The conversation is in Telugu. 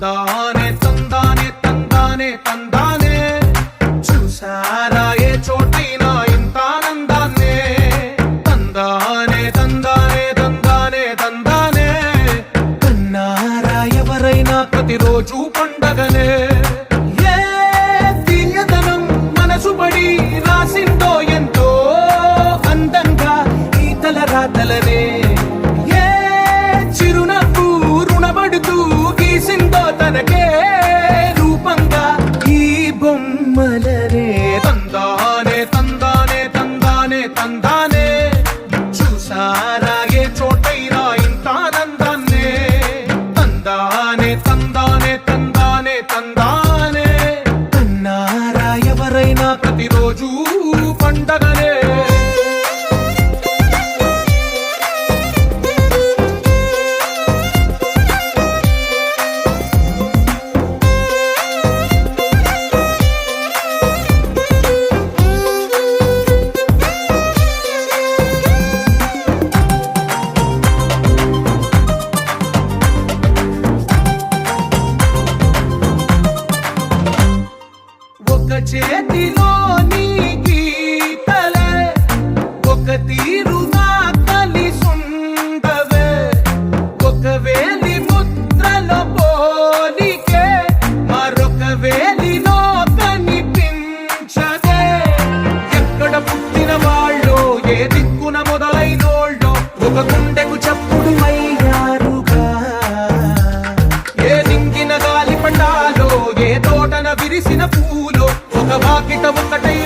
తందానే తందానే తందానే తందానే చూసారా ఏ చోటైనా ఇంత ఆనందాన్నే తందానే తందానే తందానే తందానే కన్నారా ఎవరైనా ప్రతిరోజు పండగనే ఏ తీయదనం మనసు పడి రాసిందో ఎంతో అందంగా ఈ తలరాతలనే ఏ చిరునవ్వు రుణపడుతూ గీసిందో తనకే రూపంగా ఈ బొమ్మలనే తందానే తందానే తందానే తందానే చూసారా ఏ చోటైనా ఇంత ఆనందాన్నే తందానే తందానే తందానే తందానే కన్నారా ఎవరైనా ప్రతిరోజు పండగనే ఒక చేతిలో నీ గీతలే ఒక తీరుగా కలిసుండవే ఒక వేలి ముద్రలో పోలికే మరొక వేలిలో కనిపించదే ఎక్కడ పుట్టిన వాళ్ళో ఏ దిక్కున మొదలైనోళ్ళో ఒక గుండెకు చప్పుడు అయ్యారుగా ఏ దింగిన గాలి పండాలో ఏ తోటన విరిసిన పూలో ఒక వాకిట ఒకటై